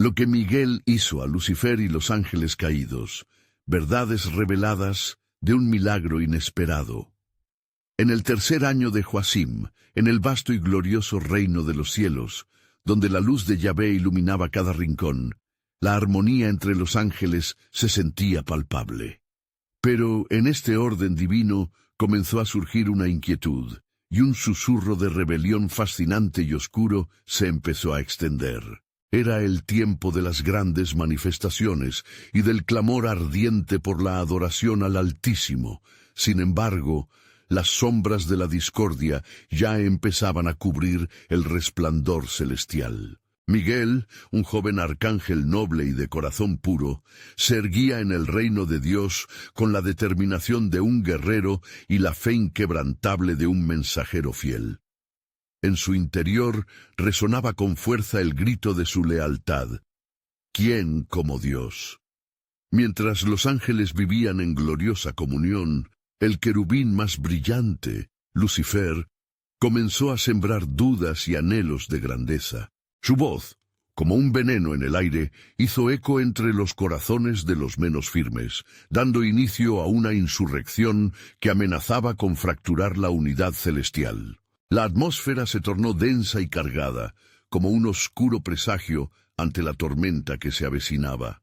Lo que Miguel hizo a Lucifer y los ángeles caídos, verdades reveladas de un milagro inesperado. En el tercer año de Joacim, en el vasto y glorioso reino de los cielos, donde la luz de Yahvé iluminaba cada rincón, la armonía entre los ángeles se sentía palpable. Pero en este orden divino comenzó a surgir una inquietud, y un susurro de rebelión fascinante y oscuro se empezó a extender. Era el tiempo de las grandes manifestaciones y del clamor ardiente por la adoración al Altísimo. Sin embargo, las sombras de la discordia ya empezaban a cubrir el resplandor celestial. Miguel, un joven arcángel noble y de corazón puro, se erguía en el reino de Dios con la determinación de un guerrero y la fe inquebrantable de un mensajero fiel. En su interior resonaba con fuerza el grito de su lealtad. ¿Quién como Dios? Mientras los ángeles vivían en gloriosa comunión, el querubín más brillante, Lucifer, comenzó a sembrar dudas y anhelos de grandeza. Su voz, como un veneno en el aire, hizo eco entre los corazones de los menos firmes, dando inicio a una insurrección que amenazaba con fracturar la unidad celestial. La atmósfera se tornó densa y cargada, como un oscuro presagio ante la tormenta que se avecinaba.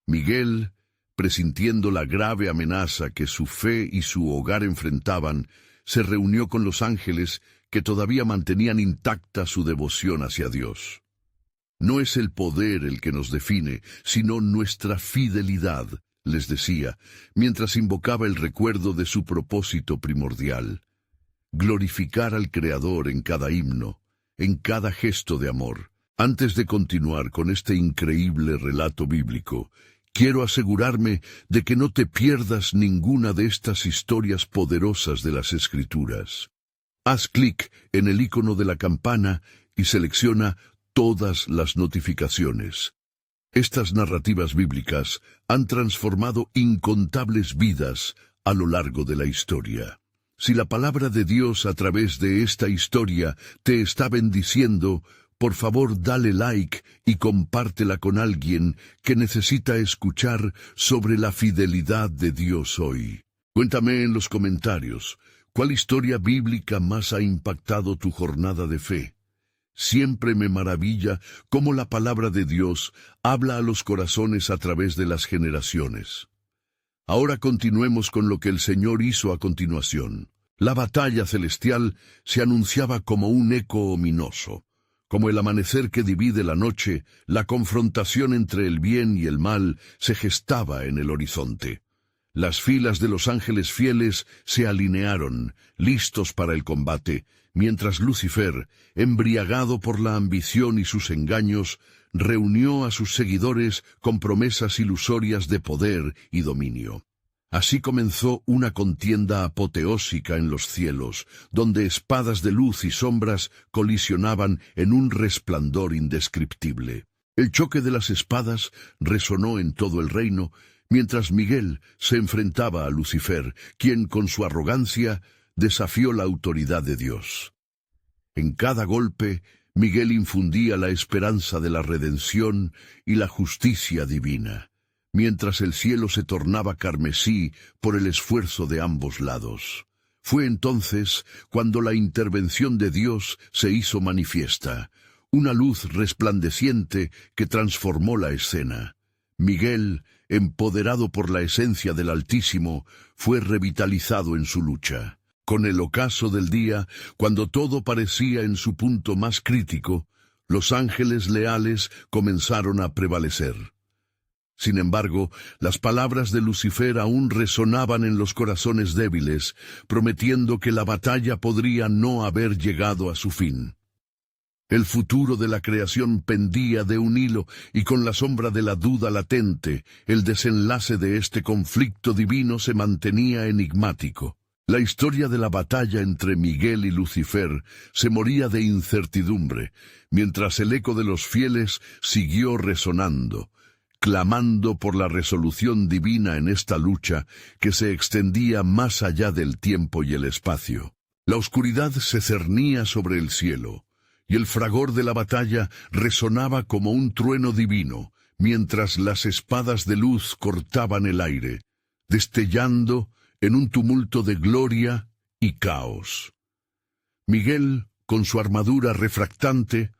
Miguel, presintiendo la grave amenaza que su fe y su hogar enfrentaban, se reunió con los ángeles que todavía mantenían intacta su devoción hacia Dios. No es el poder el que nos define, sino nuestra fidelidad, les decía, mientras invocaba el recuerdo de su propósito primordial: glorificar al Creador en cada himno, en cada gesto de amor. Antes de continuar con este increíble relato bíblico, quiero asegurarme de que no te pierdas ninguna de estas historias poderosas de las Escrituras. Haz clic en el icono de la campana y selecciona todas las notificaciones. Estas narrativas bíblicas han transformado incontables vidas a lo largo de la historia. Si la palabra de Dios a través de esta historia te está bendiciendo, por favor dale like y compártela con alguien que necesita escuchar sobre la fidelidad de Dios hoy. Cuéntame en los comentarios, ¿cuál historia bíblica más ha impactado tu jornada de fe? Siempre me maravilla cómo la palabra de Dios habla a los corazones a través de las generaciones. Ahora continuemos con lo que el Señor hizo a continuación. La batalla celestial se anunciaba como un eco ominoso. Como el amanecer que divide la noche, la confrontación entre el bien y el mal se gestaba en el horizonte. Las filas de los ángeles fieles se alinearon, listos para el combate, mientras Lucifer, embriagado por la ambición y sus engaños, reunió a sus seguidores con promesas ilusorias de poder y dominio. Así comenzó una contienda apoteósica en los cielos, donde espadas de luz y sombras colisionaban en un resplandor indescriptible. El choque de las espadas resonó en todo el reino, mientras Miguel se enfrentaba a Lucifer, quien con su arrogancia desafió la autoridad de Dios. En cada golpe, Miguel infundía la esperanza de la redención y la justicia divina, mientras el cielo se tornaba carmesí por el esfuerzo de ambos lados. Fue entonces cuando la intervención de Dios se hizo manifiesta, una luz resplandeciente que transformó la escena. Miguel, empoderado por la esencia del Altísimo, fue revitalizado en su lucha. Con el ocaso del día, cuando todo parecía en su punto más crítico, los ángeles leales comenzaron a prevalecer. Sin embargo, las palabras de Lucifer aún resonaban en los corazones débiles, prometiendo que la batalla podría no haber llegado a su fin. El futuro de la creación pendía de un hilo y con la sombra de la duda latente, el desenlace de este conflicto divino se mantenía enigmático. La historia de la batalla entre Miguel y Lucifer se moría de incertidumbre, mientras el eco de los fieles siguió resonando, clamando por la resolución divina en esta lucha que se extendía más allá del tiempo y el espacio. La oscuridad se cernía sobre el cielo, y el fragor de la batalla resonaba como un trueno divino, mientras las espadas de luz cortaban el aire, destellando en un tumulto de gloria y caos. Miguel, con su armadura refractante,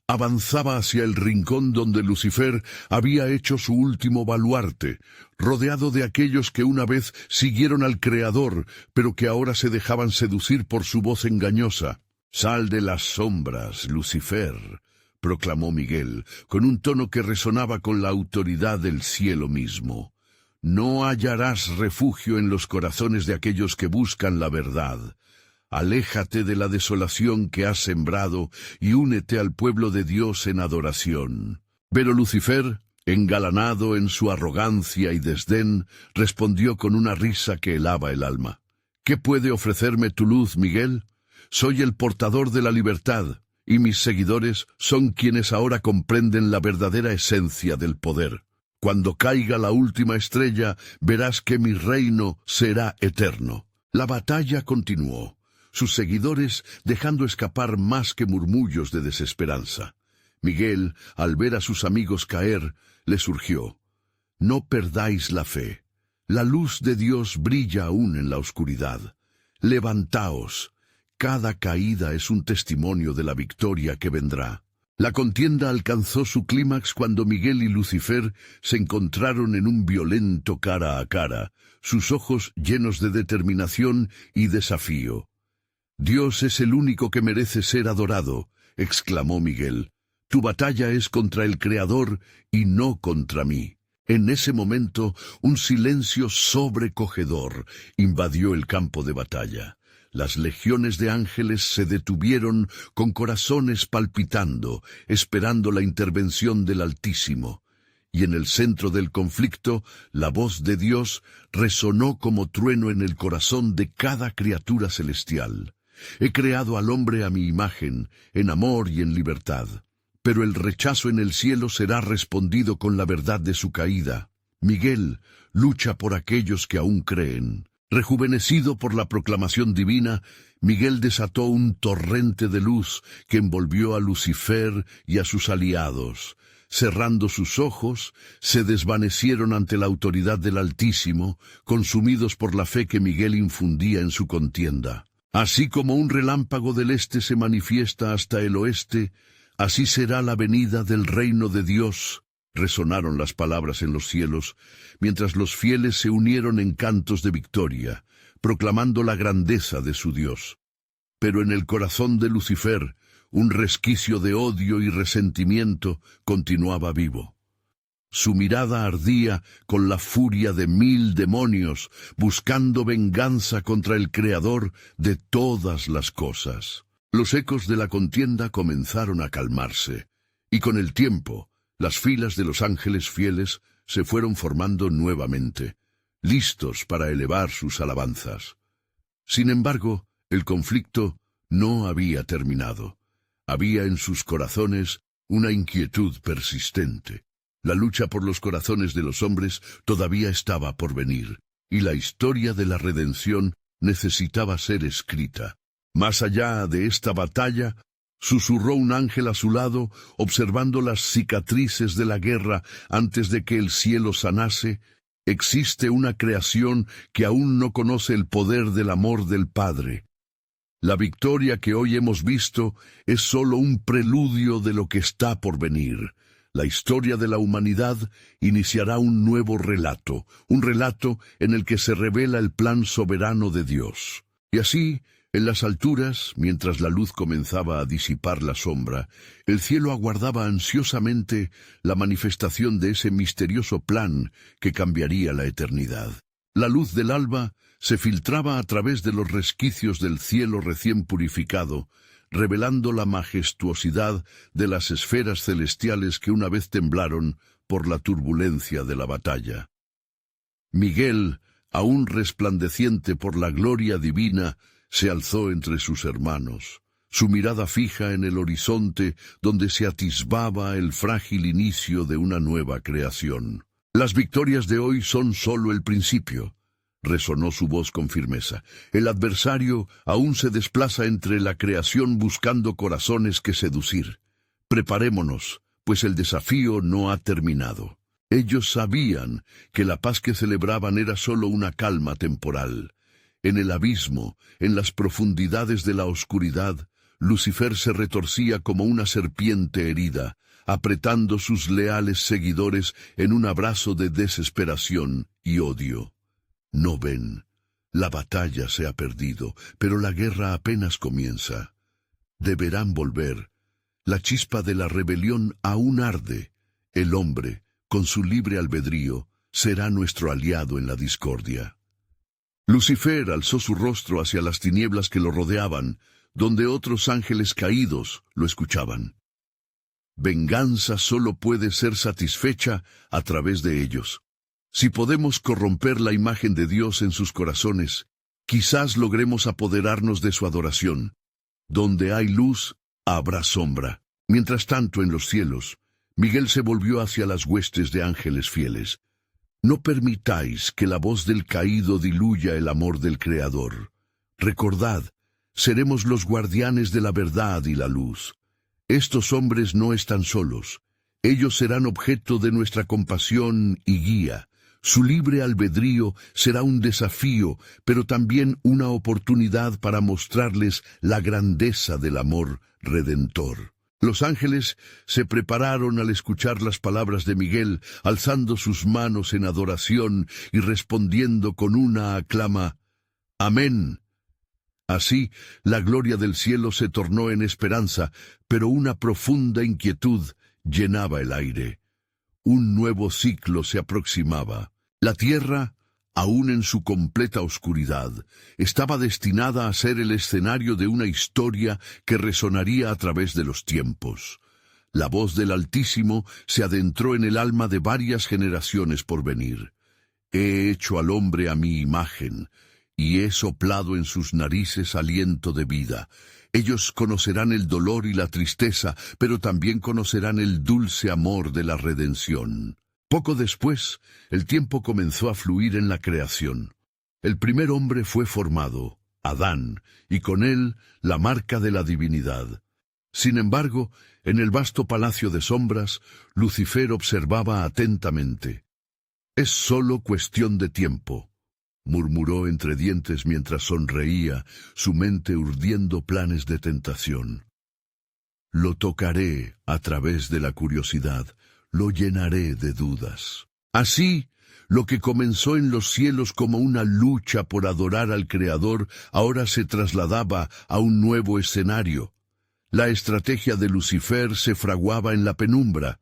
avanzaba hacia el rincón donde Lucifer había hecho su último baluarte, rodeado de aquellos que una vez siguieron al Creador, pero que ahora se dejaban seducir por su voz engañosa. «Sal de las sombras, Lucifer», proclamó Miguel, con un tono que resonaba con la autoridad del cielo mismo. «No hallarás refugio en los corazones de aquellos que buscan la verdad. Aléjate de la desolación que has sembrado y únete al pueblo de Dios en adoración». Pero Lucifer, engalanado en su arrogancia y desdén, respondió con una risa que helaba el alma. «¿Qué puede ofrecerme tu luz, Miguel? Soy el portador de la libertad, y mis seguidores son quienes ahora comprenden la verdadera esencia del poder. Cuando caiga la última estrella, verás que mi reino será eterno». La batalla continuó, sus seguidores dejando escapar más que murmullos de desesperanza. Miguel, al ver a sus amigos caer, le surgió: «No perdáis la fe. La luz de Dios brilla aún en la oscuridad. Levantaos. Cada caída es un testimonio de la victoria que vendrá». La contienda alcanzó su clímax cuando Miguel y Lucifer se encontraron en un violento cara a cara, sus ojos llenos de determinación y desafío. «Dios es el único que merece ser adorado», exclamó Miguel. «Tu batalla es contra el Creador y no contra mí». En ese momento, un silencio sobrecogedor invadió el campo de batalla. Las legiones de ángeles se detuvieron con corazones palpitando, esperando la intervención del Altísimo. Y en el centro del conflicto, la voz de Dios resonó como trueno en el corazón de cada criatura celestial. «He creado al hombre a mi imagen, en amor y en libertad. Pero el rechazo en el cielo será respondido con la verdad de su caída. Miguel, lucha por aquellos que aún creen». Rejuvenecido por la proclamación divina, Miguel desató un torrente de luz que envolvió a Lucifer y a sus aliados. Cerrando sus ojos, se desvanecieron ante la autoridad del Altísimo, consumidos por la fe que Miguel infundía en su contienda. «Así como un relámpago del este se manifiesta hasta el oeste, así será la venida del reino de Dios», resonaron las palabras en los cielos, mientras los fieles se unieron en cantos de victoria, proclamando la grandeza de su Dios. Pero en el corazón de Lucifer, un resquicio de odio y resentimiento continuaba vivo. Su mirada ardía con la furia de 1000 demonios, buscando venganza contra el Creador de todas las cosas. Los ecos de la contienda comenzaron a calmarse, y con el tiempo, las filas de los ángeles fieles se fueron formando nuevamente, listos para elevar sus alabanzas. Sin embargo, el conflicto no había terminado. Había en sus corazones una inquietud persistente. La lucha por los corazones de los hombres todavía estaba por venir, y la historia de la redención necesitaba ser escrita. Más allá de esta batalla, susurró un ángel a su lado, observando las cicatrices de la guerra antes de que el cielo sanase. Existe una creación que aún no conoce el poder del amor del Padre. La victoria que hoy hemos visto es solo un preludio de lo que está por venir. La historia de la humanidad iniciará un nuevo relato, un relato en el que se revela el plan soberano de Dios. Y así, en las alturas, mientras la luz comenzaba a disipar la sombra, el cielo aguardaba ansiosamente la manifestación de ese misterioso plan que cambiaría la eternidad. La luz del alba se filtraba a través de los resquicios del cielo recién purificado, revelando la majestuosidad de las esferas celestiales que una vez temblaron por la turbulencia de la batalla. Miguel, aún resplandeciente por la gloria divina, se alzó entre sus hermanos, su mirada fija en el horizonte donde se atisbaba el frágil inicio de una nueva creación. Las victorias de hoy son solo el principio. resonó su voz con firmeza. El adversario aún se desplaza entre la creación buscando corazones que seducir. Preparémonos, pues el desafío no ha terminado. Ellos sabían que la paz que celebraban era solo una calma temporal. En el abismo, en las profundidades de la oscuridad, Lucifer se retorcía como una serpiente herida, apretando sus leales seguidores en un abrazo de desesperación y odio. No ven, la batalla se ha perdido, pero la guerra apenas comienza. Deberán volver. La chispa de la rebelión aún arde. El hombre, con su libre albedrío, será nuestro aliado en la discordia. Lucifer alzó su rostro hacia las tinieblas que lo rodeaban, donde otros ángeles caídos lo escuchaban. Venganza solo puede ser satisfecha a través de ellos. Si podemos corromper la imagen de Dios en sus corazones, quizás logremos apoderarnos de su adoración. Donde hay luz, habrá sombra. Mientras tanto, en los cielos, Miguel se volvió hacia las huestes de ángeles fieles. No permitáis que la voz del caído diluya el amor del Creador. Recordad, seremos los guardianes de la verdad y la luz. Estos hombres no están solos. Ellos serán objeto de nuestra compasión y guía. Su libre albedrío será un desafío, pero también una oportunidad para mostrarles la grandeza del amor redentor. Los ángeles se prepararon al escuchar las palabras de Miguel, alzando sus manos en adoración y respondiendo con una aclama: «Amén». Así, la gloria del cielo se tornó en esperanza, pero una profunda inquietud llenaba el aire. Un nuevo ciclo se aproximaba. La tierra, aún en su completa oscuridad, estaba destinada a ser el escenario de una historia que resonaría a través de los tiempos. La voz del Altísimo se adentró en el alma de varias generaciones por venir. He hecho al hombre a mi imagen, y he soplado en sus narices aliento de vida. Ellos conocerán el dolor y la tristeza, pero también conocerán el dulce amor de la redención. Poco después, el tiempo comenzó a fluir en la creación. El primer hombre fue formado, Adán, y con él la marca de la divinidad. Sin embargo, en el vasto palacio de sombras, Lucifer observaba atentamente. «Es solo cuestión de tiempo», murmuró entre dientes mientras sonreía, su mente urdiendo planes de tentación. «Lo tocaré a través de la curiosidad, lo llenaré de dudas». Así, lo que comenzó en los cielos como una lucha por adorar al Creador, ahora se trasladaba a un nuevo escenario. La estrategia de Lucifer se fraguaba en la penumbra,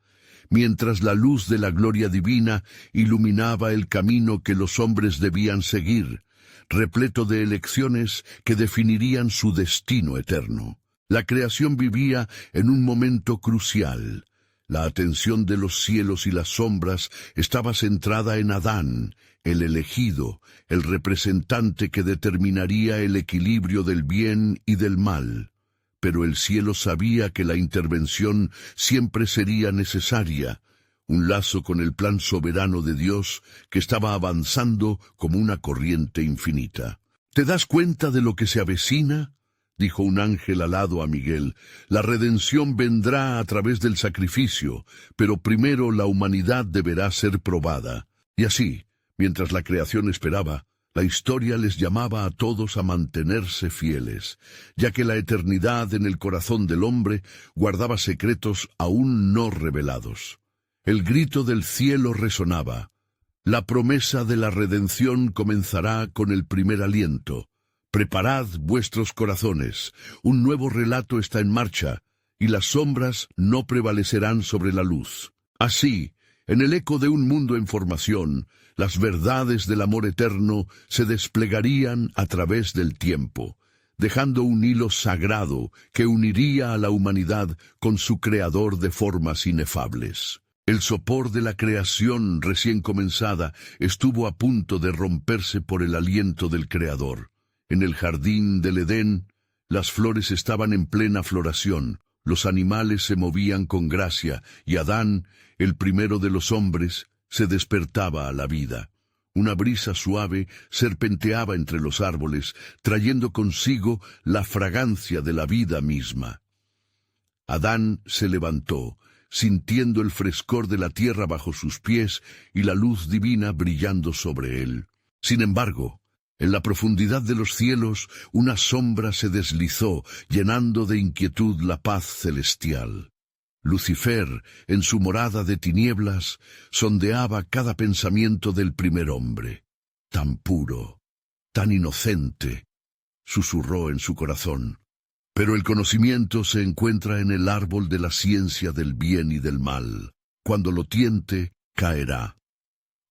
mientras la luz de la gloria divina iluminaba el camino que los hombres debían seguir, repleto de elecciones que definirían su destino eterno. La creación vivía en un momento crucial. La atención de los cielos y las sombras estaba centrada en Adán, el elegido, el representante que determinaría el equilibrio del bien y del mal. Pero el cielo sabía que la intervención siempre sería necesaria, un lazo con el plan soberano de Dios que estaba avanzando como una corriente infinita. ¿Te das cuenta de lo que se avecina?, dijo un ángel alado a Miguel. La redención vendrá a través del sacrificio, pero primero la humanidad deberá ser probada. Y así, mientras la creación esperaba, la historia les llamaba a todos a mantenerse fieles, ya que la eternidad en el corazón del hombre guardaba secretos aún no revelados. El grito del cielo resonaba. La promesa de la redención comenzará con el primer aliento. Preparad vuestros corazones, un nuevo relato está en marcha, y las sombras no prevalecerán sobre la luz. Así, en el eco de un mundo en formación, las verdades del amor eterno se desplegarían a través del tiempo, dejando un hilo sagrado que uniría a la humanidad con su Creador de formas inefables. El sopor de la creación recién comenzada estuvo a punto de romperse por el aliento del Creador. En el jardín del Edén, las flores estaban en plena floración, los animales se movían con gracia, y Adán, el primero de los hombres, se despertaba a la vida. Una brisa suave serpenteaba entre los árboles, trayendo consigo la fragancia de la vida misma. Adán se levantó, sintiendo el frescor de la tierra bajo sus pies y la luz divina brillando sobre él. Sin embargo, en la profundidad de los cielos, una sombra se deslizó, llenando de inquietud la paz celestial. Lucifer, en su morada de tinieblas, sondeaba cada pensamiento del primer hombre. Tan puro, tan inocente, susurró en su corazón. Pero el conocimiento se encuentra en el árbol de la ciencia del bien y del mal. Cuando lo tiente, caerá.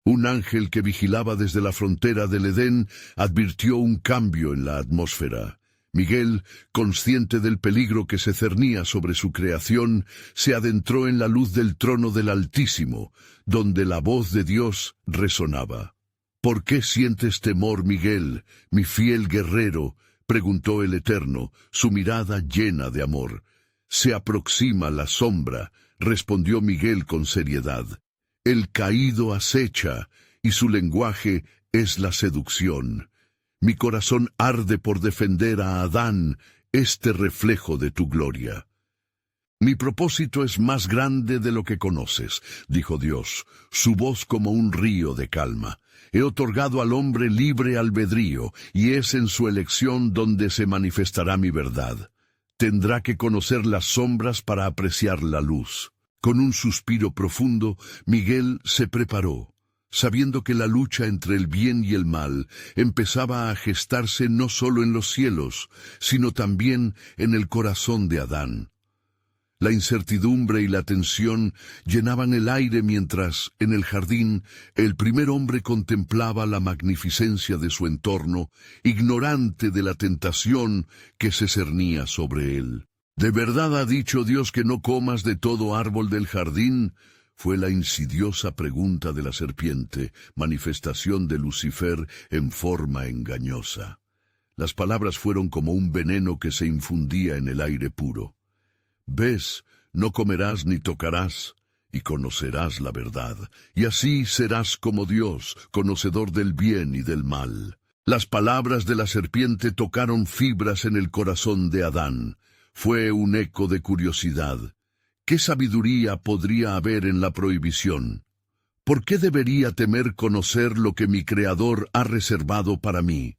Un ángel que vigilaba desde la frontera del Edén advirtió un cambio en la atmósfera. Miguel, consciente del peligro que se cernía sobre su creación, se adentró en la luz del trono del Altísimo, donde la voz de Dios resonaba. «¿Por qué sientes temor, Miguel, mi fiel guerrero?», preguntó el Eterno, su mirada llena de amor. «Se aproxima la sombra», respondió Miguel con seriedad. «El caído acecha, y su lenguaje es la seducción. Mi corazón arde por defender a Adán, este reflejo de tu gloria». «Mi propósito es más grande de lo que conoces», dijo Dios, su voz como un río de calma. «He otorgado al hombre libre albedrío, y es en su elección donde se manifestará mi verdad. Tendrá que conocer las sombras para apreciar la luz». Con un suspiro profundo, Miguel se preparó, sabiendo que la lucha entre el bien y el mal empezaba a gestarse no solo en los cielos, sino también en el corazón de Adán. La incertidumbre y la tensión llenaban el aire mientras, en el jardín, el primer hombre contemplaba la magnificencia de su entorno, ignorante de la tentación que se cernía sobre él. «¿De verdad ha dicho Dios que no comas de todo árbol del jardín?», fue la insidiosa pregunta de la serpiente, manifestación de Lucifer en forma engañosa. Las palabras fueron como un veneno que se infundía en el aire puro. «Ves, no comerás ni tocarás, y conocerás la verdad, y así serás como Dios, conocedor del bien y del mal». Las palabras de la serpiente tocaron fibras en el corazón de Adán. Fue un eco de curiosidad. ¿Qué sabiduría podría haber en la prohibición? ¿Por qué debería temer conocer lo que mi Creador ha reservado para mí?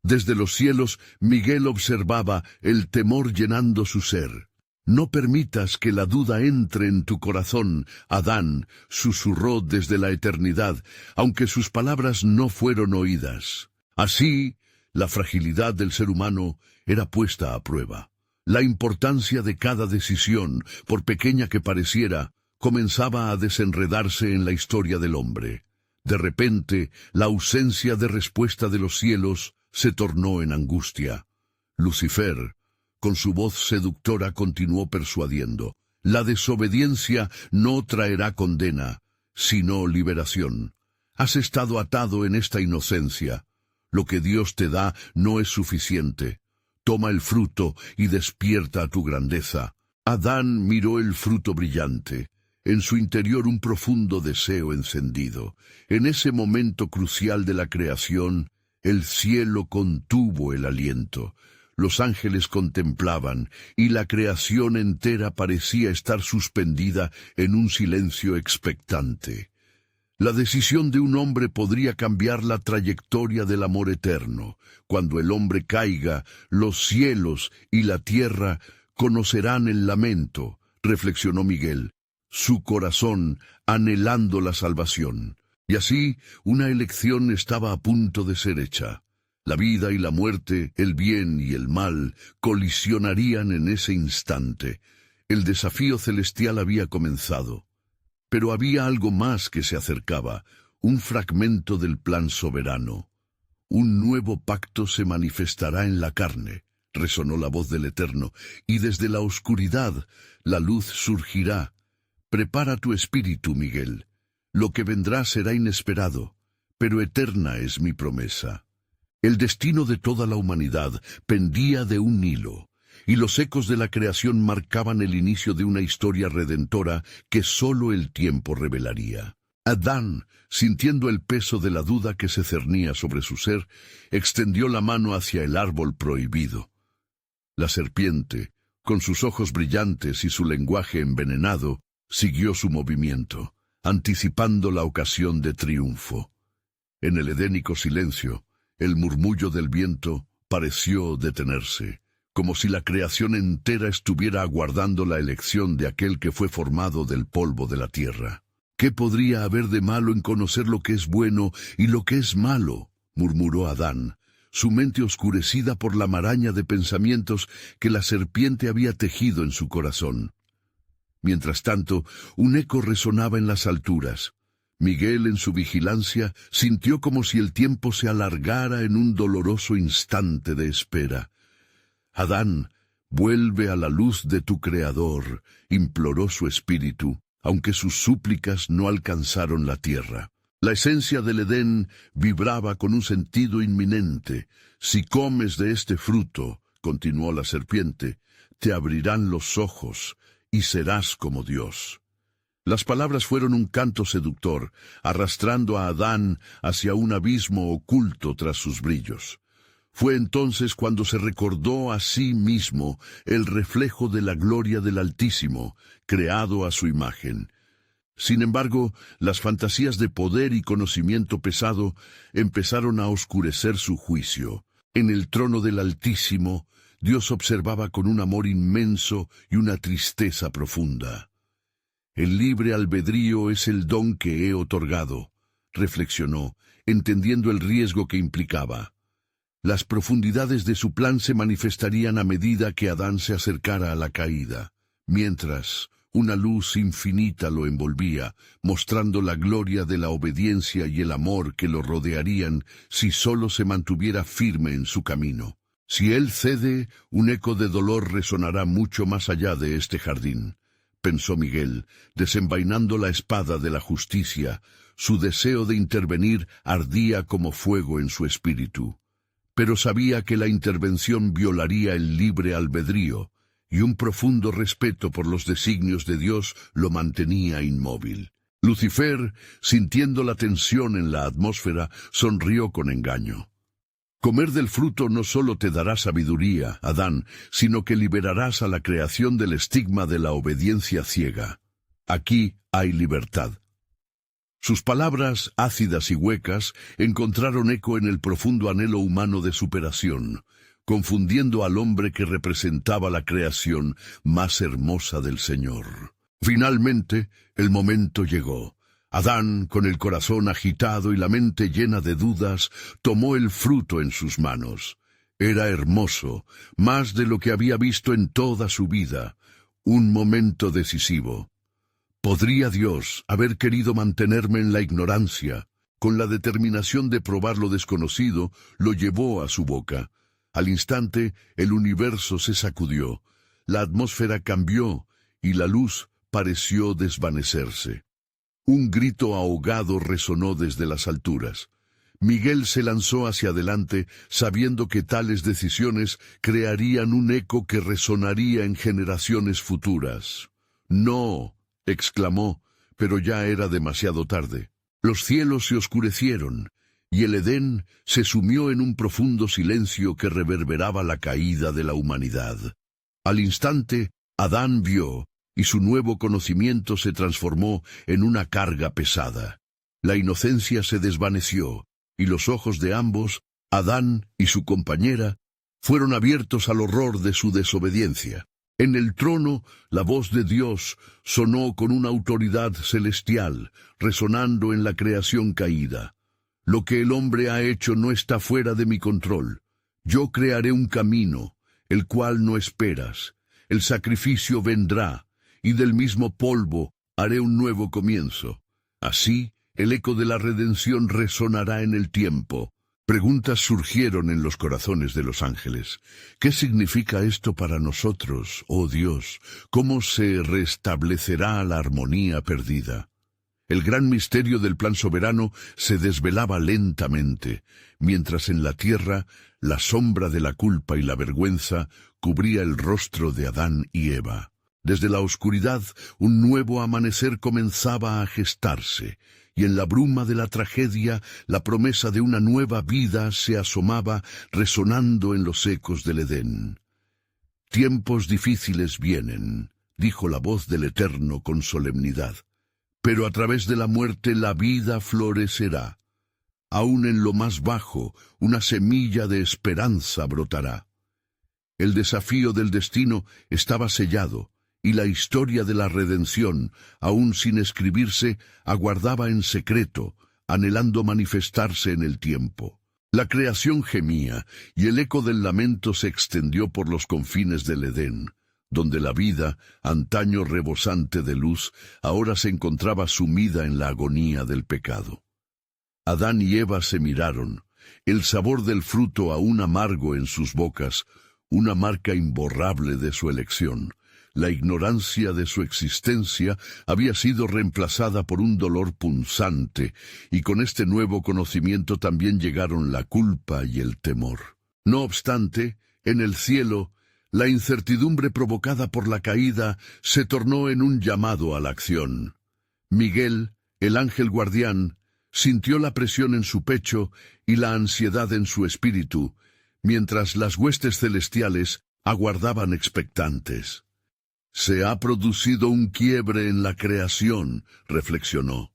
Desde los cielos, Miguel observaba el temor llenando su ser. «No permitas que la duda entre en tu corazón», Adán susurró desde la eternidad, aunque sus palabras no fueron oídas. Así, la fragilidad del ser humano era puesta a prueba. La importancia de cada decisión, por pequeña que pareciera, comenzaba a desenredarse en la historia del hombre. De repente, la ausencia de respuesta de los cielos se tornó en angustia. Lucifer, con su voz seductora, continuó persuadiendo: «La desobediencia no traerá condena, sino liberación. Has estado atado en esta inocencia. Lo que Dios te da no es suficiente. Toma el fruto y despierta a tu grandeza». Adán miró el fruto brillante, en su interior un profundo deseo encendido. En ese momento crucial de la creación, el cielo contuvo el aliento. Los ángeles contemplaban, y la creación entera parecía estar suspendida en un silencio expectante. La decisión de un hombre podría cambiar la trayectoria del amor eterno. Cuando el hombre caiga, los cielos y la tierra conocerán el lamento, reflexionó Miguel, su corazón anhelando la salvación. Y así, una elección estaba a punto de ser hecha. La vida y la muerte, el bien y el mal, colisionarían en ese instante. El desafío celestial había comenzado. Pero había algo más que se acercaba, un fragmento del plan soberano. «Un nuevo pacto se manifestará en la carne», resonó la voz del Eterno, «y desde la oscuridad la luz surgirá. Prepara tu espíritu, Miguel. Lo que vendrá será inesperado, pero eterna es mi promesa». El destino de toda la humanidad pendía de un hilo, y los ecos de la creación marcaban el inicio de una historia redentora que sólo el tiempo revelaría. Adán, sintiendo el peso de la duda que se cernía sobre su ser, extendió la mano hacia el árbol prohibido. La serpiente, con sus ojos brillantes y su lenguaje envenenado, siguió su movimiento, anticipando la ocasión de triunfo. En el edénico silencio, el murmullo del viento pareció detenerse, como si la creación entera estuviera aguardando la elección de aquel que fue formado del polvo de la tierra. «¿Qué podría haber de malo en conocer lo que es bueno y lo que es malo?», murmuró Adán, su mente oscurecida por la maraña de pensamientos que la serpiente había tejido en su corazón. Mientras tanto, un eco resonaba en las alturas. Miguel, en su vigilancia, sintió como si el tiempo se alargara en un doloroso instante de espera. «Adán, vuelve a la luz de tu Creador», imploró su espíritu, aunque sus súplicas no alcanzaron la tierra. La esencia del Edén vibraba con un sentido inminente. «Si comes de este fruto», continuó la serpiente, «te abrirán los ojos y serás como Dios». Las palabras fueron un canto seductor, arrastrando a Adán hacia un abismo oculto tras sus brillos. Fue entonces cuando se recordó a sí mismo el reflejo de la gloria del Altísimo, creado a su imagen. Sin embargo, las fantasías de poder y conocimiento pesado empezaron a oscurecer su juicio. En el trono del Altísimo, Dios observaba con un amor inmenso y una tristeza profunda. «El libre albedrío es el don que he otorgado», reflexionó, entendiendo el riesgo que implicaba. Las profundidades de su plan se manifestarían a medida que Adán se acercara a la caída, mientras una luz infinita lo envolvía, mostrando la gloria de la obediencia y el amor que lo rodearían si solo se mantuviera firme en su camino. Si él cede, un eco de dolor resonará mucho más allá de este jardín, pensó Miguel, desenvainando la espada de la justicia. Su deseo de intervenir ardía como fuego en su espíritu. Pero sabía que la intervención violaría el libre albedrío, y un profundo respeto por los designios de Dios lo mantenía inmóvil. Lucifer, sintiendo la tensión en la atmósfera, sonrió con engaño. «Comer del fruto no solo te dará sabiduría, Adán, sino que liberarás a la creación del estigma de la obediencia ciega. Aquí hay libertad». Sus palabras, ácidas y huecas, encontraron eco en el profundo anhelo humano de superación, confundiendo al hombre que representaba la creación más hermosa del Señor. Finalmente, el momento llegó. Adán, con el corazón agitado y la mente llena de dudas, tomó el fruto en sus manos. Era hermoso, más de lo que había visto en toda su vida, un momento decisivo. ¿Podría Dios haber querido mantenerme en la ignorancia? Con la determinación de probar lo desconocido, lo llevó a su boca. Al instante, el universo se sacudió, la atmósfera cambió y la luz pareció desvanecerse. Un grito ahogado resonó desde las alturas. Miguel se lanzó hacia adelante, sabiendo que tales decisiones crearían un eco que resonaría en generaciones futuras. «No», exclamó, pero ya era demasiado tarde. Los cielos se oscurecieron, y el Edén se sumió en un profundo silencio que reverberaba la caída de la humanidad. Al instante, Adán vio, y su nuevo conocimiento se transformó en una carga pesada. La inocencia se desvaneció, y los ojos de ambos, Adán y su compañera, fueron abiertos al horror de su desobediencia. En el trono, la voz de Dios sonó con una autoridad celestial, resonando en la creación caída. «Lo que el hombre ha hecho no está fuera de mi control. Yo crearé un camino, el cual no esperas. El sacrificio vendrá, y del mismo polvo haré un nuevo comienzo. Así, el eco de la redención resonará en el tiempo». Preguntas surgieron en los corazones de los ángeles. ¿Qué significa esto para nosotros, oh Dios? ¿Cómo se restablecerá la armonía perdida? El gran misterio del plan soberano se desvelaba lentamente, mientras en la tierra la sombra de la culpa y la vergüenza cubría el rostro de Adán y Eva. Desde la oscuridad, un nuevo amanecer comenzaba a gestarse, y en la bruma de la tragedia, la promesa de una nueva vida se asomaba resonando en los ecos del Edén. «Tiempos difíciles vienen», dijo la voz del Eterno con solemnidad, «pero a través de la muerte la vida florecerá. Aún en lo más bajo, una semilla de esperanza brotará». El desafío del destino estaba sellado, y la historia de la redención, aún sin escribirse, aguardaba en secreto, anhelando manifestarse en el tiempo. La creación gemía, y el eco del lamento se extendió por los confines del Edén, donde la vida, antaño rebosante de luz, ahora se encontraba sumida en la agonía del pecado. Adán y Eva se miraron, el sabor del fruto aún amargo en sus bocas, una marca imborrable de su elección. La ignorancia de su existencia había sido reemplazada por un dolor punzante, y con este nuevo conocimiento también llegaron la culpa y el temor. No obstante, en el cielo, la incertidumbre provocada por la caída se tornó en un llamado a la acción. Miguel, el ángel guardián, sintió la presión en su pecho y la ansiedad en su espíritu, mientras las huestes celestiales aguardaban expectantes. «Se ha producido un quiebre en la creación», reflexionó.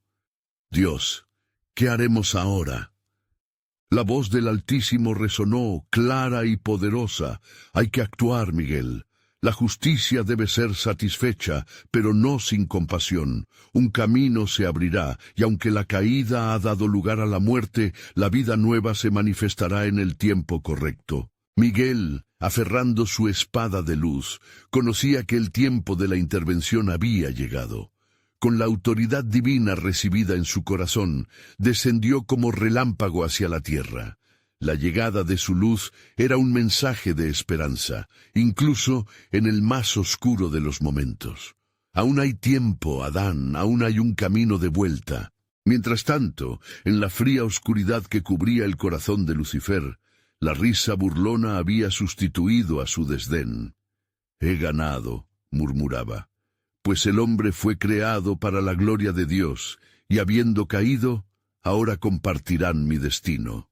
«Dios, ¿qué haremos ahora?» La voz del Altísimo resonó, clara y poderosa. «Hay que actuar, Miguel. La justicia debe ser satisfecha, pero no sin compasión. Un camino se abrirá, y aunque la caída ha dado lugar a la muerte, la vida nueva se manifestará en el tiempo correcto». Miguel, aferrando su espada de luz, conocía que el tiempo de la intervención había llegado. Con la autoridad divina recibida en su corazón, descendió como relámpago hacia la tierra. La llegada de su luz era un mensaje de esperanza, incluso en el más oscuro de los momentos. «Aún hay tiempo, Adán, aún hay un camino de vuelta». Mientras tanto, en la fría oscuridad que cubría el corazón de Lucifer, la risa burlona había sustituido a su desdén. «He ganado», murmuraba, «pues el hombre fue creado para la gloria de Dios, y habiendo caído, ahora compartirán mi destino».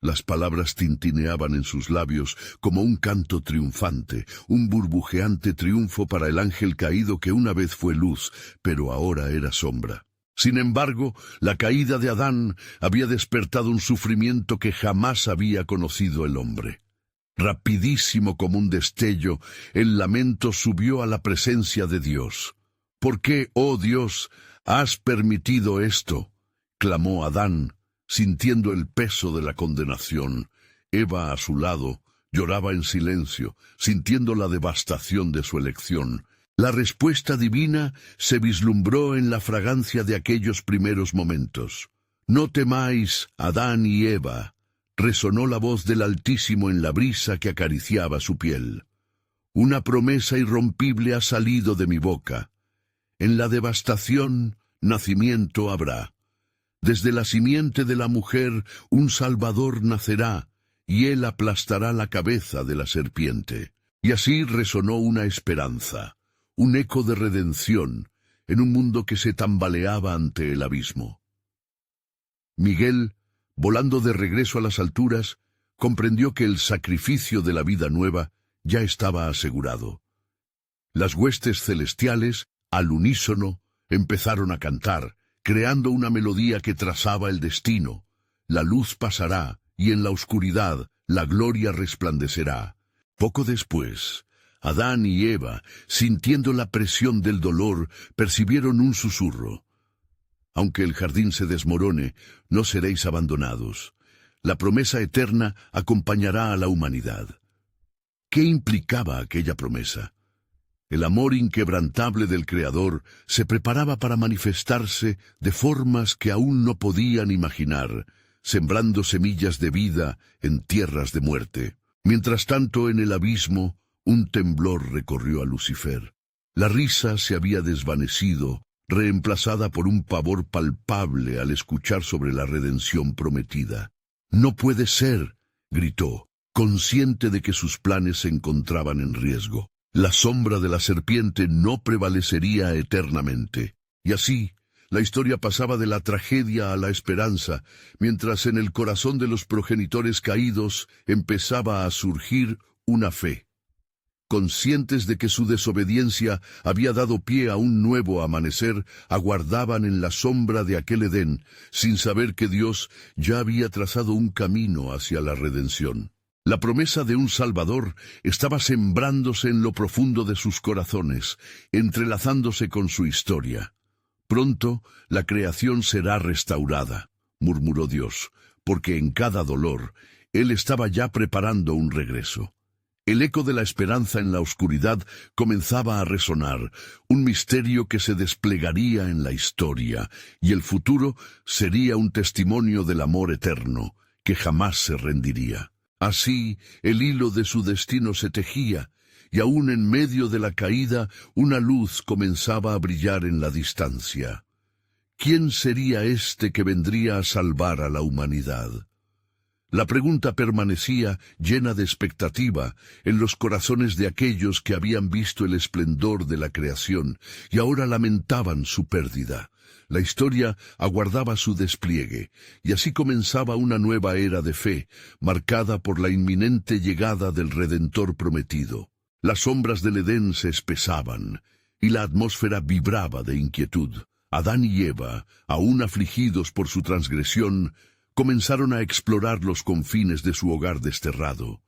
Las palabras tintineaban en sus labios como un canto triunfante, un burbujeante triunfo para el ángel caído que una vez fue luz, pero ahora era sombra. Sin embargo, la caída de Adán había despertado un sufrimiento que jamás había conocido el hombre. Rapidísimo como un destello, el lamento subió a la presencia de Dios. «¿Por qué, oh Dios, has permitido esto?», clamó Adán, sintiendo el peso de la condenación. Eva, a su lado, lloraba en silencio, sintiendo la devastación de su elección. La respuesta divina se vislumbró en la fragancia de aquellos primeros momentos. «No temáis, Adán y Eva», resonó la voz del Altísimo en la brisa que acariciaba su piel. «Una promesa irrompible ha salido de mi boca. En la devastación, nacimiento habrá. Desde la simiente de la mujer, un Salvador nacerá, y él aplastará la cabeza de la serpiente». Y así resonó una esperanza, un eco de redención, en un mundo que se tambaleaba ante el abismo. Miguel, volando de regreso a las alturas, comprendió que el sacrificio de la vida nueva ya estaba asegurado. Las huestes celestiales, al unísono, empezaron a cantar, creando una melodía que trazaba el destino. La luz pasará, y en la oscuridad la gloria resplandecerá. Poco después, Adán y Eva, sintiendo la presión del dolor, percibieron un susurro. «Aunque el jardín se desmorone, no seréis abandonados. La promesa eterna acompañará a la humanidad». ¿Qué implicaba aquella promesa? El amor inquebrantable del Creador se preparaba para manifestarse de formas que aún no podían imaginar, sembrando semillas de vida en tierras de muerte. Mientras tanto, en el abismo, un temblor recorrió a Lucifer. La risa se había desvanecido, reemplazada por un pavor palpable al escuchar sobre la redención prometida. «No puede ser», gritó, consciente de que sus planes se encontraban en riesgo. La sombra de la serpiente no prevalecería eternamente. Y así, la historia pasaba de la tragedia a la esperanza, mientras en el corazón de los progenitores caídos empezaba a surgir una fe. Conscientes de que su desobediencia había dado pie a un nuevo amanecer, aguardaban en la sombra de aquel Edén, sin saber que Dios ya había trazado un camino hacia la redención. La promesa de un Salvador estaba sembrándose en lo profundo de sus corazones, entrelazándose con su historia. Pronto la creación será restaurada, murmuró Dios, porque en cada dolor Él estaba ya preparando un regreso. El eco de la esperanza en la oscuridad comenzaba a resonar, un misterio que se desplegaría en la historia, y el futuro sería un testimonio del amor eterno, que jamás se rendiría. Así, el hilo de su destino se tejía, y aún en medio de la caída, una luz comenzaba a brillar en la distancia. ¿Quién sería este que vendría a salvar a la humanidad? La pregunta permanecía llena de expectativa en los corazones de aquellos que habían visto el esplendor de la creación y ahora lamentaban su pérdida. La historia aguardaba su despliegue, y así comenzaba una nueva era de fe, marcada por la inminente llegada del Redentor prometido. Las sombras del Edén se espesaban, y la atmósfera vibraba de inquietud. Adán y Eva, aún afligidos por su transgresión, comenzaron a explorar los confines de su hogar desterrado.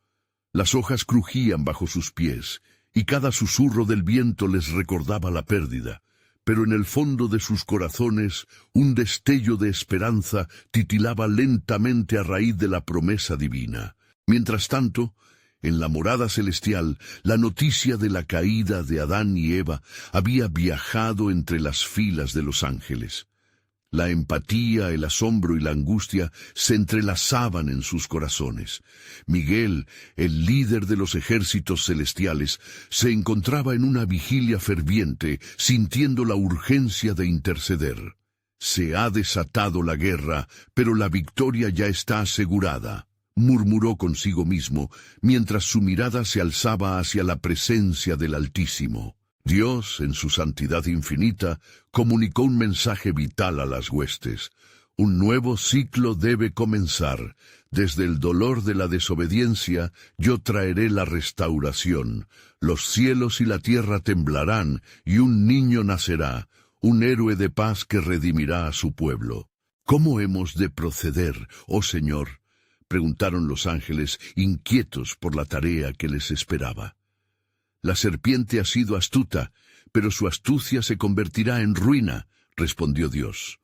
Las hojas crujían bajo sus pies, y cada susurro del viento les recordaba la pérdida, pero en el fondo de sus corazones un destello de esperanza titilaba lentamente a raíz de la promesa divina. Mientras tanto, en la morada celestial, la noticia de la caída de Adán y Eva había viajado entre las filas de los ángeles. La empatía, el asombro y la angustia se entrelazaban en sus corazones. Miguel, el líder de los ejércitos celestiales, se encontraba en una vigilia ferviente, sintiendo la urgencia de interceder. Se ha desatado la guerra, pero la victoria ya está asegurada, murmuró consigo mismo, mientras su mirada se alzaba hacia la presencia del Altísimo. Dios, en su santidad infinita, comunicó un mensaje vital a las huestes. Un nuevo ciclo debe comenzar. Desde el dolor de la desobediencia, yo traeré la restauración. Los cielos y la tierra temblarán, y un niño nacerá, un héroe de paz que redimirá a su pueblo. ¿Cómo hemos de proceder, oh Señor?, preguntaron los ángeles, inquietos por la tarea que les esperaba. La serpiente ha sido astuta, pero su astucia se convertirá en ruina, respondió Dios.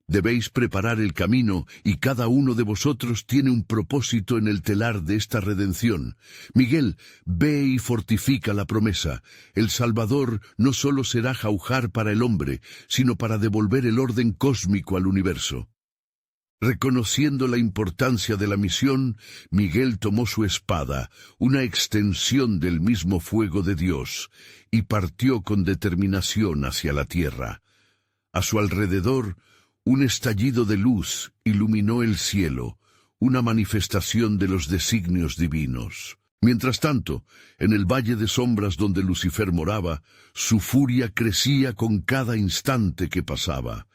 Debéis preparar el camino, y cada uno de vosotros tiene un propósito en el telar de esta redención. Miguel, ve y fortifica la promesa. El Salvador no solo será jaujar para el hombre, sino para devolver el orden cósmico al universo. Reconociendo la importancia de la misión, Miguel tomó su espada, una extensión del mismo fuego de Dios, y partió con determinación hacia la tierra. A su alrededor, un estallido de luz iluminó el cielo, una manifestación de los designios divinos. Mientras tanto, en el valle de sombras donde Lucifer moraba, su furia crecía con cada instante que pasaba.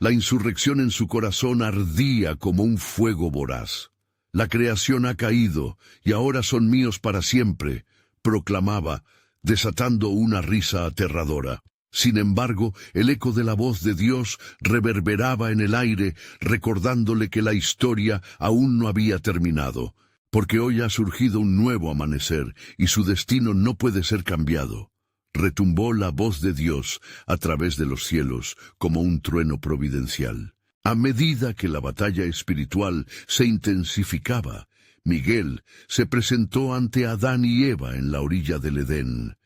La insurrección en su corazón ardía como un fuego voraz. La creación ha caído, y ahora son míos para siempre, proclamaba, desatando una risa aterradora. Sin embargo, el eco de la voz de Dios reverberaba en el aire, recordándole que la historia aún no había terminado, porque hoy ha surgido un nuevo amanecer, y su destino no puede ser cambiado. Retumbó la voz de Dios a través de los cielos como un trueno providencial. A medida que la batalla espiritual se intensificaba, Miguel se presentó ante Adán y Eva en la orilla del Edén.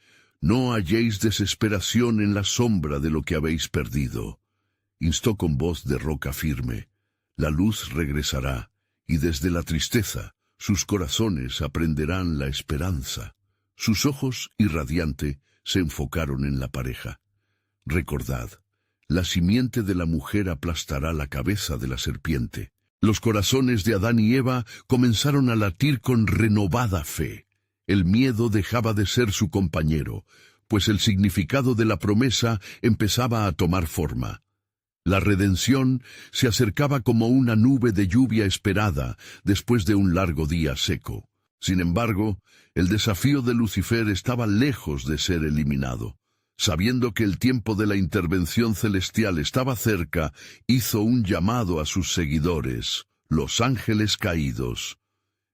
No halléis desesperación en la sombra de lo que habéis perdido, instó con voz de roca firme. La luz regresará, y desde la tristeza sus corazones aprenderán la esperanza. Sus ojos, irradiante, se enfocaron en la pareja. Recordad, la simiente de la mujer aplastará la cabeza de la serpiente. Los corazones de Adán y Eva comenzaron a latir con renovada fe. El miedo dejaba de ser su compañero, pues el significado de la promesa empezaba a tomar forma. La redención se acercaba como una nube de lluvia esperada después de un largo día seco. Sin embargo, el desafío de Lucifer estaba lejos de ser eliminado. Sabiendo que el tiempo de la intervención celestial estaba cerca, hizo un llamado a sus seguidores, los ángeles caídos.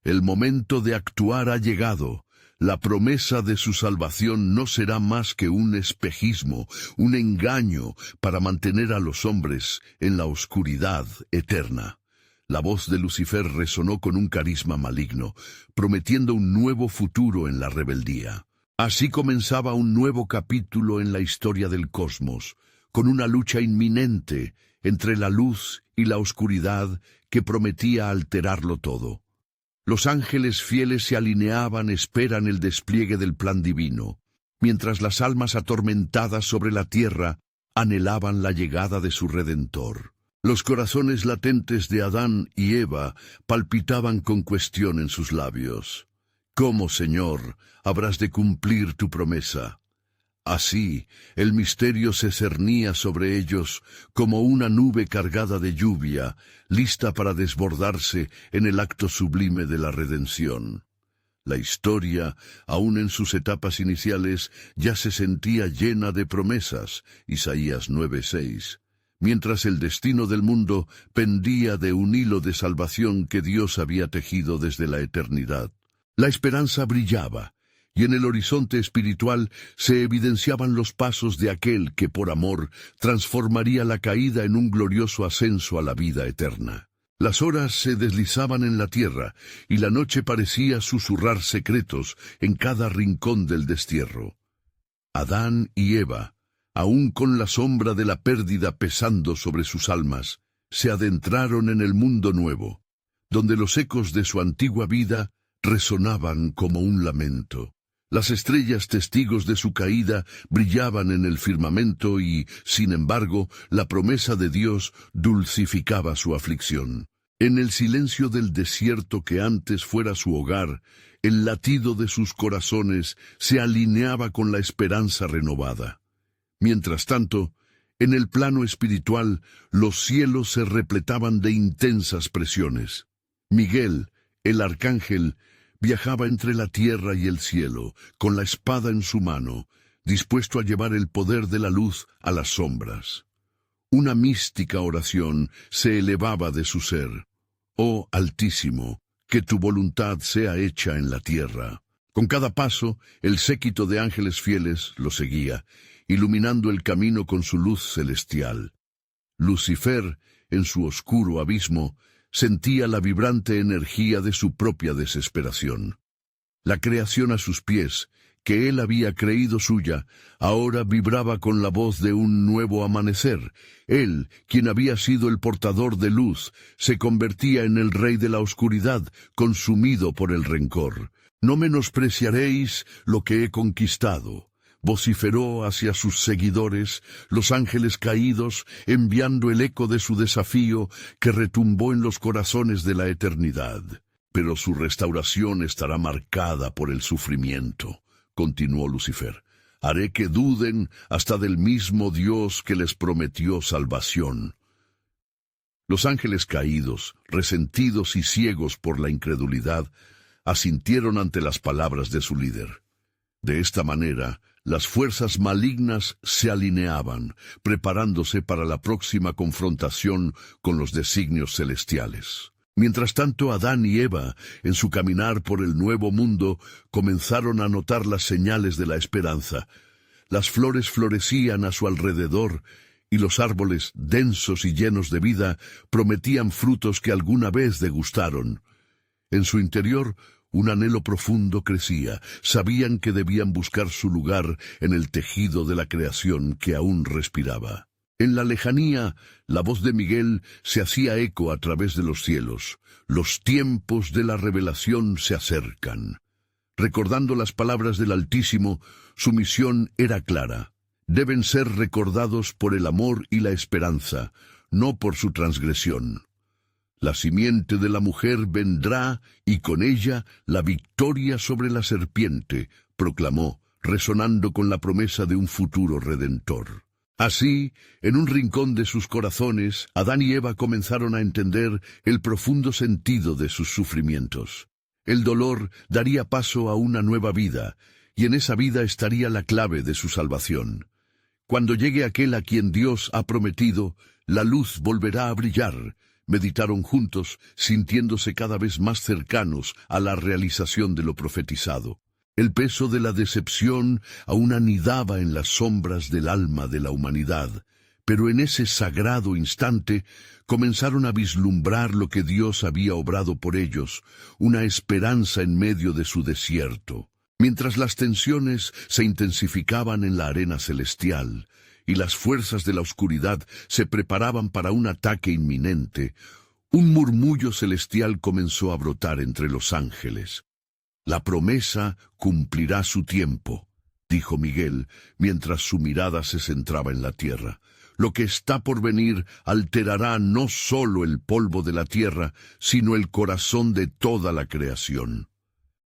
El momento de actuar ha llegado. La promesa de su salvación no será más que un espejismo, un engaño para mantener a los hombres en la oscuridad eterna. La voz de Lucifer resonó con un carisma maligno, prometiendo un nuevo futuro en la rebeldía. Así comenzaba un nuevo capítulo en la historia del cosmos, con una lucha inminente entre la luz y la oscuridad que prometía alterarlo todo. Los ángeles fieles se alineaban, esperan el despliegue del plan divino, mientras las almas atormentadas sobre la tierra anhelaban la llegada de su Redentor. Los corazones latentes de Adán y Eva palpitaban con cuestión en sus labios. ¿Cómo, Señor, habrás de cumplir tu promesa? Así, el misterio se cernía sobre ellos como una nube cargada de lluvia, lista para desbordarse en el acto sublime de la redención. La historia, aun en sus etapas iniciales, ya se sentía llena de promesas, Isaías 9:6, mientras el destino del mundo pendía de un hilo de salvación que Dios había tejido desde la eternidad. La esperanza brillaba, y en el horizonte espiritual se evidenciaban los pasos de aquel que por amor transformaría la caída en un glorioso ascenso a la vida eterna. Las horas se deslizaban en la tierra, y la noche parecía susurrar secretos en cada rincón del destierro. Adán y Eva, aún con la sombra de la pérdida pesando sobre sus almas, se adentraron en el mundo nuevo, donde los ecos de su antigua vida resonaban como un lamento. Las estrellas testigos de su caída brillaban en el firmamento y, sin embargo, la promesa de Dios dulcificaba su aflicción. En el silencio del desierto que antes fuera su hogar, el latido de sus corazones se alineaba con la esperanza renovada. Mientras tanto, en el plano espiritual, los cielos se repletaban de intensas presiones. Miguel, el arcángel, viajaba entre la tierra y el cielo, con la espada en su mano, dispuesto a llevar el poder de la luz a las sombras. Una mística oración se elevaba de su ser. Oh Altísimo, que tu voluntad sea hecha en la tierra. Con cada paso, el séquito de ángeles fieles lo seguía, iluminando el camino con su luz celestial. Lucifer, en su oscuro abismo, sentía la vibrante energía de su propia desesperación. La creación a sus pies, que él había creído suya, ahora vibraba con la voz de un nuevo amanecer. Él, quien había sido el portador de luz, se convertía en el rey de la oscuridad, consumido por el rencor. «No menospreciaréis lo que he conquistado», vociferó hacia sus seguidores, los ángeles caídos, enviando el eco de su desafío que retumbó en los corazones de la eternidad. «Pero su restauración estará marcada por el sufrimiento», continuó Lucifer. «Haré que duden hasta del mismo Dios que les prometió salvación». Los ángeles caídos, resentidos y ciegos por la incredulidad, asintieron ante las palabras de su líder. De esta manera, las fuerzas malignas se alineaban, preparándose para la próxima confrontación con los designios celestiales. Mientras tanto, Adán y Eva, en su caminar por el nuevo mundo, comenzaron a notar las señales de la esperanza. Las flores florecían a su alrededor, y los árboles, densos y llenos de vida, prometían frutos que alguna vez degustaron. En su interior, un anhelo profundo crecía. Sabían que debían buscar su lugar en el tejido de la creación que aún respiraba. En la lejanía, la voz de Miguel se hacía eco a través de los cielos. Los tiempos de la revelación se acercan. Recordando las palabras del Altísimo, su misión era clara. Deben ser recordados por el amor y la esperanza, no por su transgresión. La simiente de la mujer vendrá, y con ella la victoria sobre la serpiente, proclamó, resonando con la promesa de un futuro redentor. Así, en un rincón de sus corazones, Adán y Eva comenzaron a entender el profundo sentido de sus sufrimientos. El dolor daría paso a una nueva vida, y en esa vida estaría la clave de su salvación. Cuando llegue aquel a quien Dios ha prometido, la luz volverá a brillar. Meditaron juntos, sintiéndose cada vez más cercanos a la realización de lo profetizado. El peso de la decepción aún anidaba en las sombras del alma de la humanidad, pero en ese sagrado instante comenzaron a vislumbrar lo que Dios había obrado por ellos, una esperanza en medio de su desierto. Mientras las tensiones se intensificaban en la arena celestial, y las fuerzas de la oscuridad se preparaban para un ataque inminente, un murmullo celestial comenzó a brotar entre los ángeles. «La promesa cumplirá su tiempo», dijo Miguel, mientras su mirada se centraba en la tierra. «Lo que está por venir alterará no solo el polvo de la tierra, sino el corazón de toda la creación».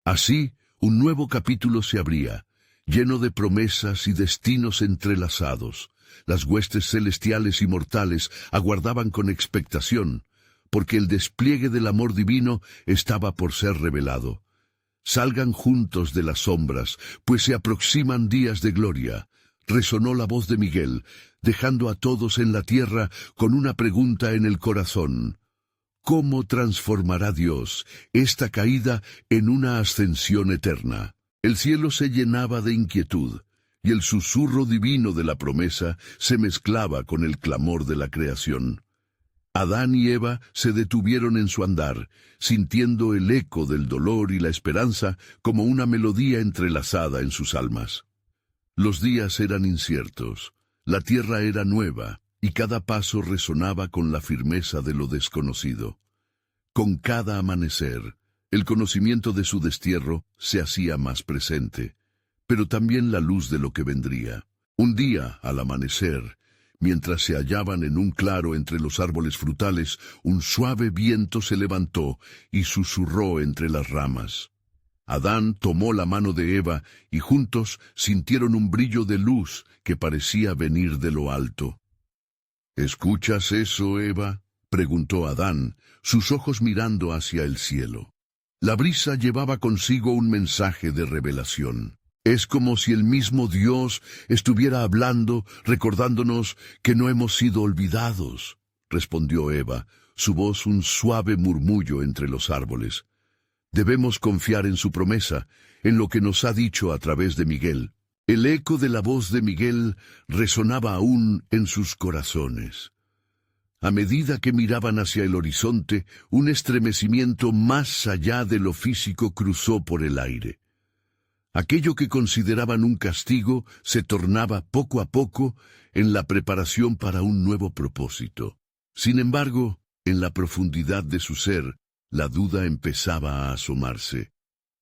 Así, un nuevo capítulo se abría, lleno de promesas y destinos entrelazados. Las huestes celestiales y mortales aguardaban con expectación, porque el despliegue del amor divino estaba por ser revelado. «Salgan juntos de las sombras, pues se aproximan días de gloria», resonó la voz de Miguel, dejando a todos en la tierra con una pregunta en el corazón. ¿Cómo transformará Dios esta caída en una ascensión eterna? El cielo se llenaba de inquietud, y el susurro divino de la promesa se mezclaba con el clamor de la creación. Adán y Eva se detuvieron en su andar, sintiendo el eco del dolor y la esperanza como una melodía entrelazada en sus almas. Los días eran inciertos, la tierra era nueva, y cada paso resonaba con la firmeza de lo desconocido. Con cada amanecer, el conocimiento de su destierro se hacía más presente, pero también la luz de lo que vendría. Un día, al amanecer, mientras se hallaban en un claro entre los árboles frutales, un suave viento se levantó y susurró entre las ramas. Adán tomó la mano de Eva y juntos sintieron un brillo de luz que parecía venir de lo alto. «¿Escuchas eso, Eva?», preguntó Adán, sus ojos mirando hacia el cielo. La brisa llevaba consigo un mensaje de revelación. «Es como si el mismo Dios estuviera hablando, recordándonos que no hemos sido olvidados», respondió Eva, su voz un suave murmullo entre los árboles. «Debemos confiar en su promesa, en lo que nos ha dicho a través de Miguel». El eco de la voz de Miguel resonaba aún en sus corazones. A medida que miraban hacia el horizonte, un estremecimiento más allá de lo físico cruzó por el aire. Aquello que consideraban un castigo se tornaba poco a poco en la preparación para un nuevo propósito. Sin embargo, en la profundidad de su ser, la duda empezaba a asomarse.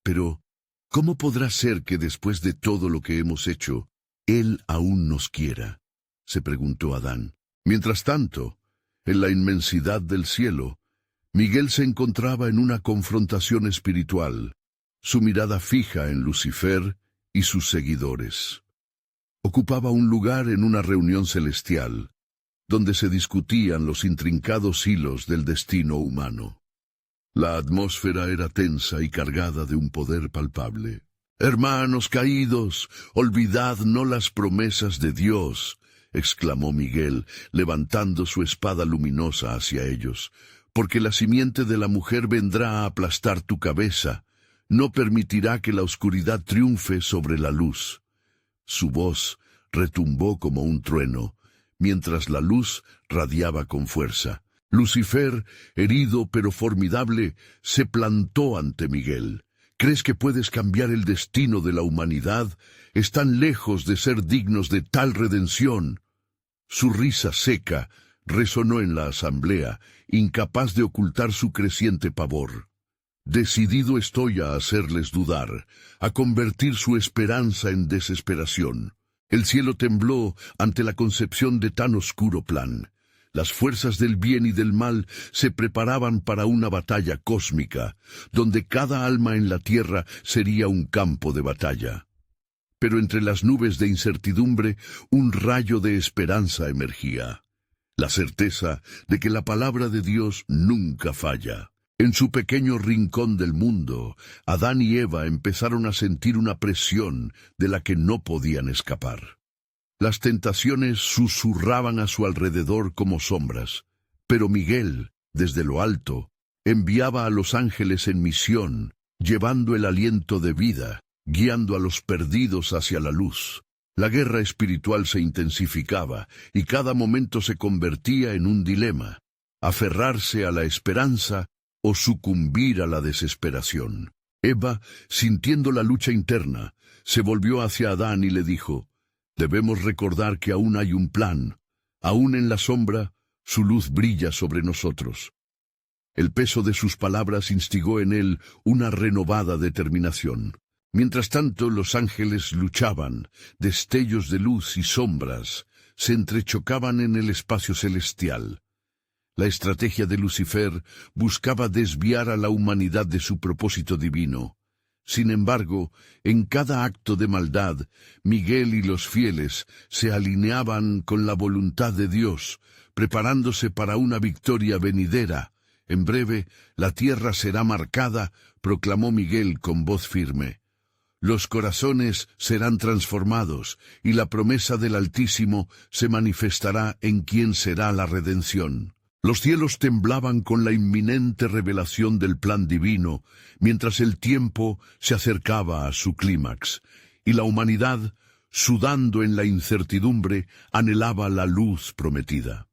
Pero, ¿cómo podrá ser que después de todo lo que hemos hecho, Él aún nos quiera?, se preguntó Adán. Mientras tanto, en la inmensidad del cielo, Miguel se encontraba en una confrontación espiritual, su mirada fija en Lucifer y sus seguidores. Ocupaba un lugar en una reunión celestial, donde se discutían los intrincados hilos del destino humano. La atmósfera era tensa y cargada de un poder palpable. «Hermanos caídos, olvidad no las promesas de Dios», exclamó Miguel, levantando su espada luminosa hacia ellos, «porque la simiente de la mujer vendrá a aplastar tu cabeza. No permitirá que la oscuridad triunfe sobre la luz». Su voz retumbó como un trueno, mientras la luz radiaba con fuerza. Lucifer, herido pero formidable, se plantó ante Miguel. «¿Crees que puedes cambiar el destino de la humanidad? Están lejos de ser dignos de tal redención». Su risa seca resonó en la asamblea, incapaz de ocultar su creciente pavor. «Decidido estoy a hacerles dudar, a convertir su esperanza en desesperación». El cielo tembló ante la concepción de tan oscuro plan. Las fuerzas del bien y del mal se preparaban para una batalla cósmica, donde cada alma en la tierra sería un campo de batalla. Pero entre las nubes de incertidumbre, un rayo de esperanza emergía. La certeza de que la palabra de Dios nunca falla. En su pequeño rincón del mundo, Adán y Eva empezaron a sentir una presión de la que no podían escapar. Las tentaciones susurraban a su alrededor como sombras, pero Miguel, desde lo alto, enviaba a los ángeles en misión, llevando el aliento de vida, guiando a los perdidos hacia la luz. La guerra espiritual se intensificaba y cada momento se convertía en un dilema: aferrarse a la esperanza o sucumbir a la desesperación. Eva, sintiendo la lucha interna, se volvió hacia Adán y le dijo: debemos recordar que aún hay un plan. Aún en la sombra, su luz brilla sobre nosotros. El peso de sus palabras instigó en él una renovada determinación. Mientras tanto, los ángeles luchaban. Destellos de luz y sombras se entrechocaban en el espacio celestial. La estrategia de Lucifer buscaba desviar a la humanidad de su propósito divino. Sin embargo, en cada acto de maldad, Miguel y los fieles se alineaban con la voluntad de Dios, preparándose para una victoria venidera. En breve, la tierra será marcada, proclamó Miguel con voz firme. Los corazones serán transformados, y la promesa del Altísimo se manifestará en quien será la redención. Los cielos temblaban con la inminente revelación del plan divino, mientras el tiempo se acercaba a su clímax, y la humanidad, sudando en la incertidumbre, anhelaba la luz prometida.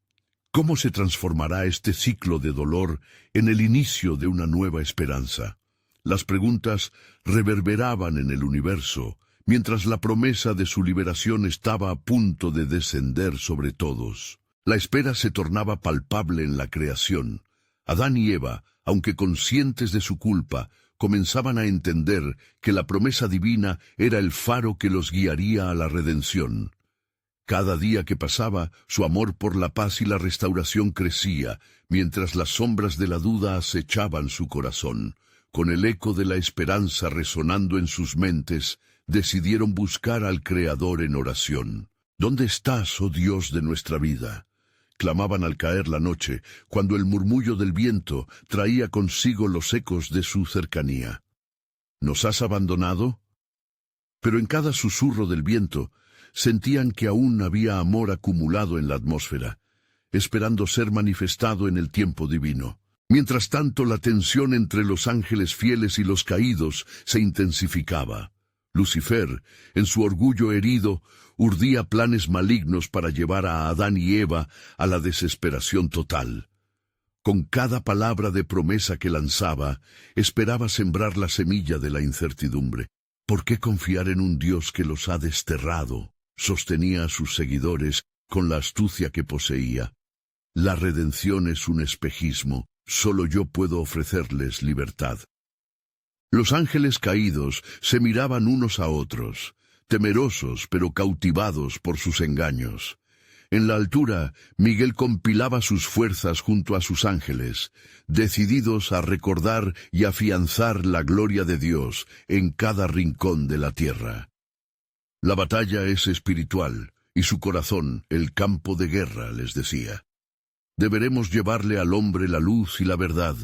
¿Cómo se transformará este ciclo de dolor en el inicio de una nueva esperanza? Las preguntas reverberaban en el universo, mientras la promesa de su liberación estaba a punto de descender sobre todos. La espera se tornaba palpable en la creación. Adán y Eva, aunque conscientes de su culpa, comenzaban a entender que la promesa divina era el faro que los guiaría a la redención. Cada día que pasaba, su amor por la paz y la restauración crecía, mientras las sombras de la duda acechaban su corazón. Con el eco de la esperanza resonando en sus mentes, decidieron buscar al Creador en oración. ¿Dónde estás, oh Dios de nuestra vida?, clamaban al caer la noche, cuando el murmullo del viento traía consigo los ecos de su cercanía. ¿Nos has abandonado? Pero en cada susurro del viento, sentían que aún había amor acumulado en la atmósfera, esperando ser manifestado en el tiempo divino. Mientras tanto, la tensión entre los ángeles fieles y los caídos se intensificaba. Lucifer, en su orgullo herido, urdía planes malignos para llevar a Adán y Eva a la desesperación total. Con cada palabra de promesa que lanzaba, esperaba sembrar la semilla de la incertidumbre. ¿Por qué confiar en un Dios que los ha desterrado?, sostenía a sus seguidores con la astucia que poseía. La redención es un espejismo, solo yo puedo ofrecerles libertad. Los ángeles caídos se miraban unos a otros, temerosos pero cautivados por sus engaños. En la altura, Miguel compilaba sus fuerzas junto a sus ángeles, decididos a recordar y afianzar la gloria de Dios en cada rincón de la tierra. La batalla es espiritual, y su corazón, el campo de guerra, les decía. Deberemos llevarle al hombre la luz y la verdad,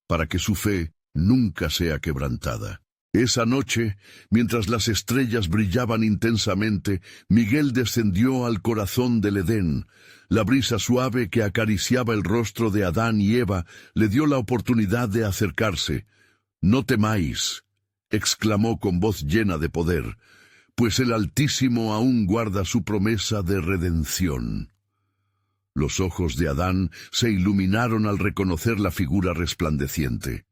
para que su fe nunca sea quebrantada. Esa noche, mientras las estrellas brillaban intensamente, Miguel descendió al corazón del Edén. La brisa suave que acariciaba el rostro de Adán y Eva le dio la oportunidad de acercarse. «No temáis», exclamó con voz llena de poder, «pues el Altísimo aún guarda su promesa de redención». Los ojos de Adán se iluminaron al reconocer la figura resplandeciente.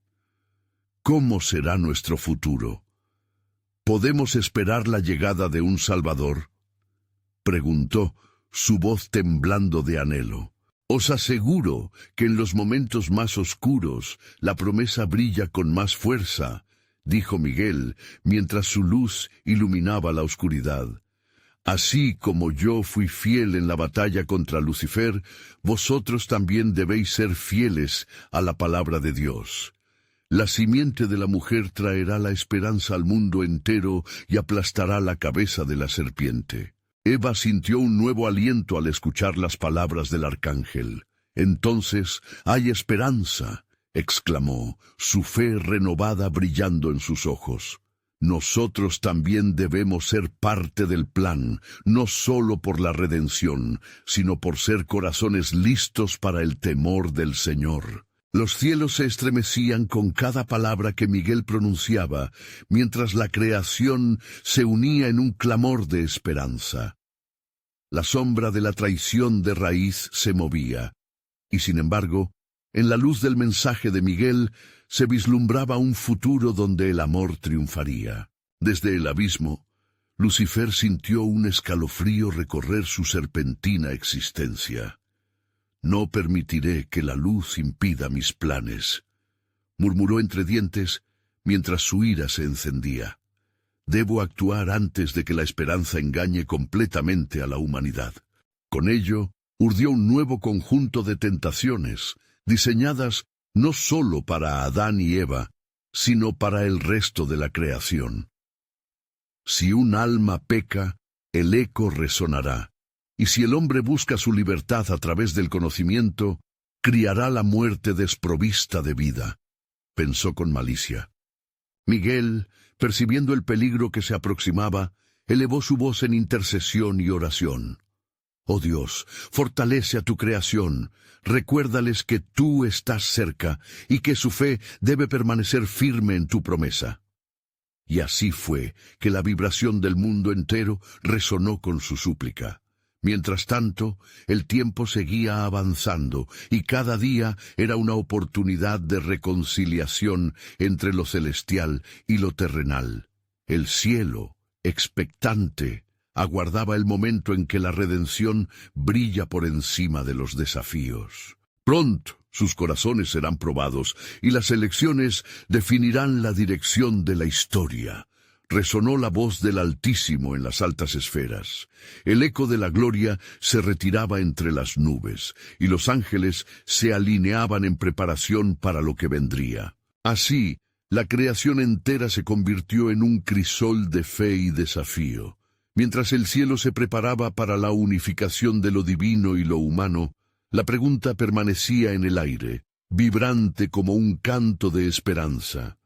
¿Cómo será nuestro futuro? ¿Podemos esperar la llegada de un Salvador?, preguntó, su voz temblando de anhelo. Os aseguro que en los momentos más oscuros la promesa brilla con más fuerza, dijo Miguel, mientras su luz iluminaba la oscuridad. Así como yo fui fiel en la batalla contra Lucifer, vosotros también debéis ser fieles a la palabra de Dios. La simiente de la mujer traerá la esperanza al mundo entero y aplastará la cabeza de la serpiente. Eva sintió un nuevo aliento al escuchar las palabras del arcángel. Entonces, hay esperanza, exclamó, su fe renovada brillando en sus ojos. Nosotros también debemos ser parte del plan, no solo por la redención, sino por ser corazones listos para el temor del Señor. Los cielos se estremecían con cada palabra que Miguel pronunciaba, mientras la creación se unía en un clamor de esperanza. La sombra de la traición de raíz se movía, y sin embargo, en la luz del mensaje de Miguel, se vislumbraba un futuro donde el amor triunfaría. Desde el abismo, Lucifer sintió un escalofrío recorrer su serpentina existencia. «No permitiré que la luz impida mis planes», murmuró entre dientes mientras su ira se encendía. «Debo actuar antes de que la esperanza engañe completamente a la humanidad». Con ello, urdió un nuevo conjunto de tentaciones, diseñadas no solo para Adán y Eva, sino para el resto de la creación. Si un alma peca, el eco resonará, y si el hombre busca su libertad a través del conocimiento, criará la muerte desprovista de vida, pensó con malicia. Miguel, percibiendo el peligro que se aproximaba, elevó su voz en intercesión y oración. «Oh Dios, fortalece a tu creación, recuérdales que tú estás cerca y que su fe debe permanecer firme en tu promesa». Y así fue que la vibración del mundo entero resonó con su súplica. Mientras tanto, el tiempo seguía avanzando y cada día era una oportunidad de reconciliación entre lo celestial y lo terrenal. El cielo, expectante, aguardaba el momento en que la redención brilla por encima de los desafíos. Pronto sus corazones serán probados y las elecciones definirán la dirección de la historia. Resonó la voz del Altísimo en las altas esferas. El eco de la gloria se retiraba entre las nubes, y los ángeles se alineaban en preparación para lo que vendría. Así, la creación entera se convirtió en un crisol de fe y desafío. Mientras el cielo se preparaba para la unificación de lo divino y lo humano, la pregunta permanecía en el aire, vibrante como un canto de esperanza.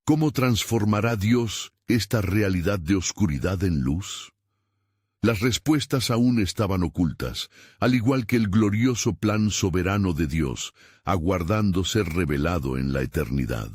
¿Cómo transformará Dios esta realidad de oscuridad en luz? Las respuestas aún estaban ocultas, al igual que el glorioso plan soberano de Dios, aguardando ser revelado en la eternidad.